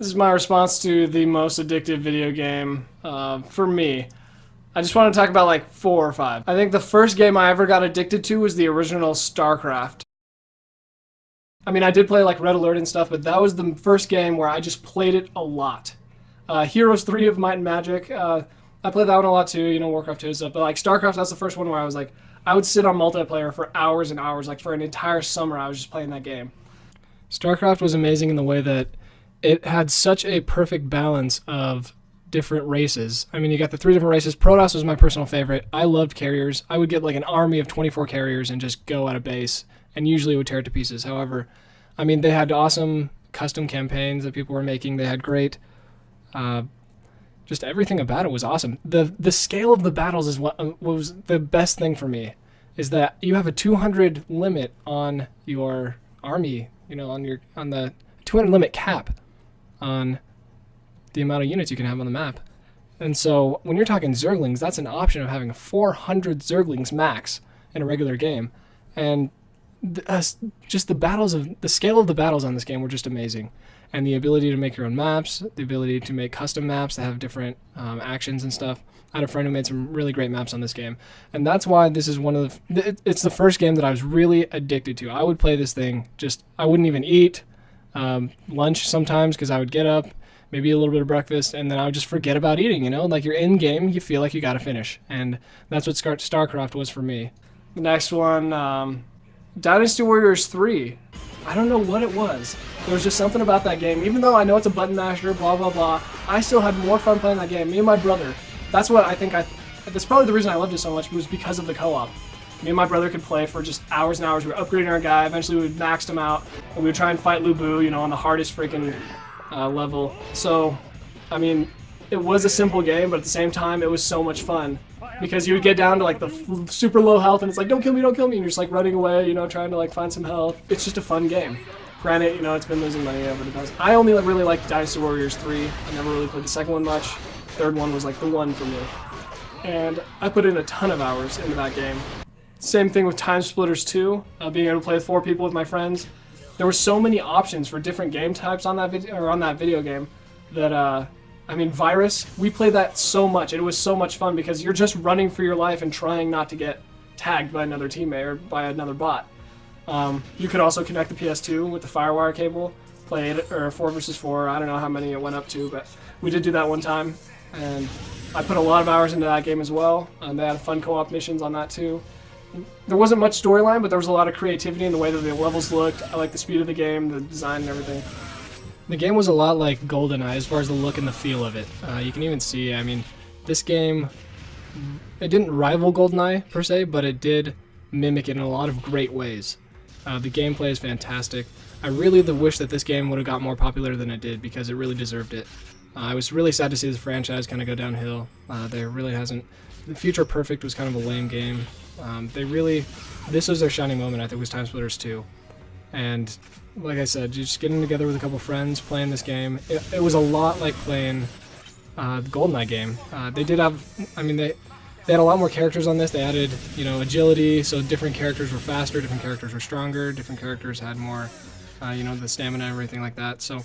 This is my response to the most addictive video game for me. I just want to talk about like 4 or 5. I think the first game I ever got addicted to was the original StarCraft. I mean, I did play like Red Alert and stuff, but that was the first game where I just played it a lot. Heroes 3 of Might and Magic, I played that one a lot too, you know, Warcraft 2 and stuff, but like StarCraft, that's the first one where I was like, I would sit on multiplayer for hours and hours, like for an entire summer I was just playing that game. StarCraft was amazing in the way that it had such a perfect balance of different races. I mean, you got the 3 different races. Protoss was my personal favorite. I loved carriers. I would get like an army of 24 carriers and just go at a base, and usually would tear it to pieces. However, I mean, they had awesome custom campaigns that people were making. They had great, just everything about it was awesome. The scale of the battles is what was the best thing for me, is that you have a 200 limit on your army, you know, on the 200 limit cap on the amount of units you can have on the map. And so when you're talking Zerglings, that's an option of having 400 Zerglings max in a regular game. And just the scale of the battles on this game were just amazing. And the ability to make your own maps, the ability to make custom maps that have different actions and stuff. I had a friend who made some really great maps on this game. And that's why this is one of it's the first game that I was really addicted to. I would play this thing, I wouldn't even eat lunch sometimes because I would get up, maybe a little bit of breakfast, and then I would just forget about eating, you know? Like, you're in game, you feel like you gotta finish. And that's what StarCraft was for me. The next one, Dynasty Warriors 3. I don't know what it was. There was just something about that game. Even though I know it's a button masher, blah, blah, blah, I still had more fun playing that game. Me and my brother. That's what I think that's probably the reason I loved it so much, was because of the co-op. Me and my brother could play for just hours and hours. We were upgrading our guy. Eventually we maxed him out, and we would try and fight Lu Bu, you know, on the hardest freaking level. So, I mean, it was a simple game, but at the same time, it was so much fun. Because you would get down to like the super low health, and it's like, don't kill me, and you're just like running away, you know, trying to like find some health. It's just a fun game. Granted, you know, it's been losing money over the past. I only really liked Dynasty Warriors 3. I never really played the second one much. Third one was like the one for me. And I put in a ton of hours into that game. Same thing with Time Splitters 2, being able to play with 4 people with my friends. There were so many options for different game types on that video game that I mean, Virus, we played that so much. It was so much fun because you're just running for your life and trying not to get tagged by another teammate or by another bot. You could also connect the PS2 with the Firewire cable, play it, or 4 versus 4. I don't know how many it went up to, but we did do that one time. And I put a lot of hours into that game as well. They had fun co-op missions on that too. There wasn't much storyline, but there was a lot of creativity in the way that the levels looked. I like the speed of the game, the design and everything. The game was a lot like GoldenEye as far as the look and the feel of it. You can even see, I mean, this game, it didn't rival GoldenEye per se, but it did mimic it in a lot of great ways. The gameplay is fantastic. I really wish that this game would have got more popular than it did, because it really deserved it. I was really sad to see this franchise kind of go downhill. There really hasn't. The Future Perfect was kind of a lame game. This was their shining moment, I think, was Time Splitters 2. And like I said, just getting together with a couple friends, playing this game, it was a lot like playing the GoldenEye game. They did have, I mean, they had a lot more characters on this. They added, you know, agility, so different characters were faster, different characters were stronger, different characters had more, you know, the stamina and everything like that. So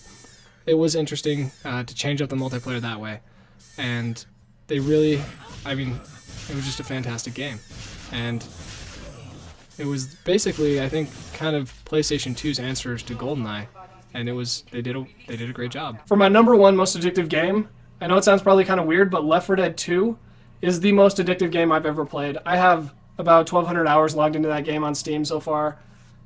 it was interesting to change up the multiplayer that way. And they really, I mean, it was just a fantastic game. And it was basically, I think, kind of PlayStation 2's answers to GoldenEye, and they did a great job. For my number 1 most addictive game, I know it sounds probably kind of weird, but Left 4 Dead 2 is the most addictive game I've ever played. I have about 1,200 hours logged into that game on Steam so far,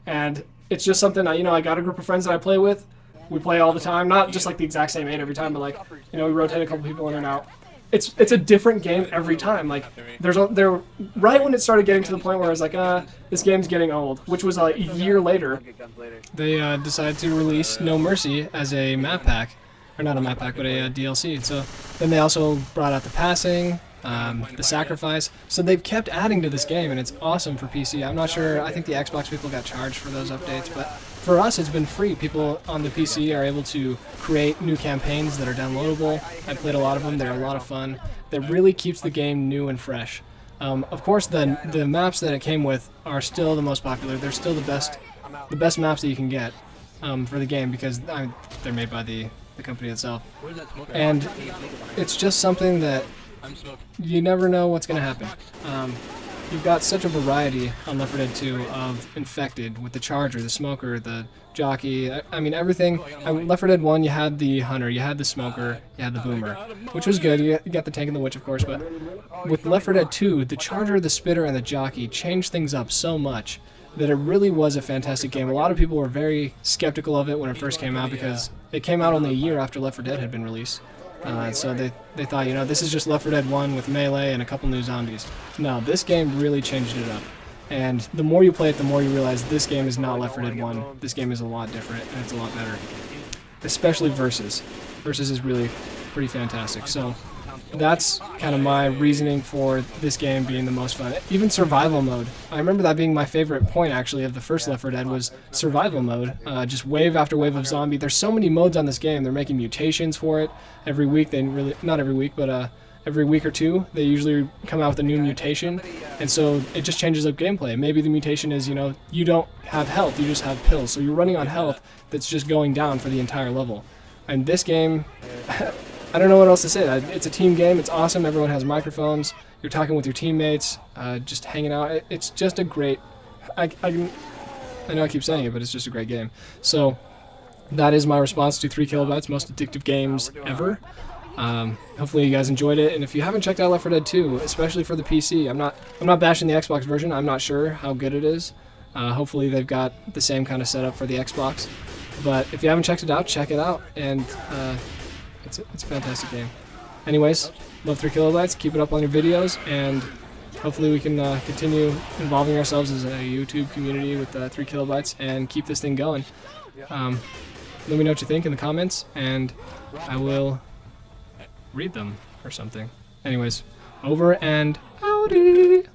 and it's just something I got a group of friends that I play with. We play all the time, not just like the exact same 8 every time, but like, you know, we rotate a couple people in and out. It's a different game every time. Like, right when it started getting to the point where I was like, this game's getting old, which was a year later. They decided to release No Mercy as a map pack, or not a map pack, but a DLC. So then they also brought out the passing, the sacrifice. So they've kept adding to this game, and it's awesome for PC. I'm not sure. I think the Xbox people got charged for those updates, but for us, it's been free. People on the PC are able to create new campaigns that are downloadable. I played a lot of them. They're a lot of fun. That really keeps the game new and fresh. Of course, the maps that it came with are still the most popular. They're still the best maps that you can get for the game, because they're made by the the company itself. And it's just something that you never know what's going to happen. You've got such a variety on Left 4 Dead 2 of infected with the charger, the smoker, the jockey. I mean, everything. Left 4 Dead 1, you had the hunter, you had the smoker, you had the boomer, which was good. You got the tank and the witch, of course, but with Left 4 Dead 2, the charger, the spitter, and the jockey changed things up so much that it really was a fantastic game. A lot of people were very skeptical of it when it first came out because it came out only a year after Left 4 Dead had been released. So they thought, you know, this is just Left 4 Dead 1 with melee and a couple new zombies. No, this game really changed it up. And the more you play it, the more you realize this game is not Left 4 Dead 1. This game is a lot different, and it's a lot better. Especially Versus. Versus is really pretty fantastic. So that's kind of my reasoning for this game being the most fun. Even survival mode. I remember that being my favorite point, actually, of the first Left 4 Dead was survival mode. Just wave after wave of zombie. There's so many modes on this game. They're making mutations for it. Every week, they really, not every week, but every week or two, they usually come out with a new mutation. And so it just changes up gameplay. Maybe the mutation is, you know, you don't have health, you just have pills. So you're running on health that's just going down for the entire level. And this game... I don't know what else to say. It's a team game. It's awesome. Everyone has microphones. You're talking with your teammates, just hanging out. It's just a great... I know I keep saying it, but it's just a great game. So that is my response to 3killabytes, most addictive games ever. Hopefully you guys enjoyed it. And if you haven't checked out Left 4 Dead 2, especially for the PC, I'm not bashing the Xbox version. I'm not sure how good it is. Hopefully they've got the same kind of setup for the Xbox. But if you haven't checked it out, check it out. And... It's a fantastic game. Anyways, love 3killabytes. Keep it up on your videos, and hopefully we can continue involving ourselves as a YouTube community with 3killabytes and keep this thing going. Let me know what you think in the comments, and I will read them or something. Anyways, over and outie!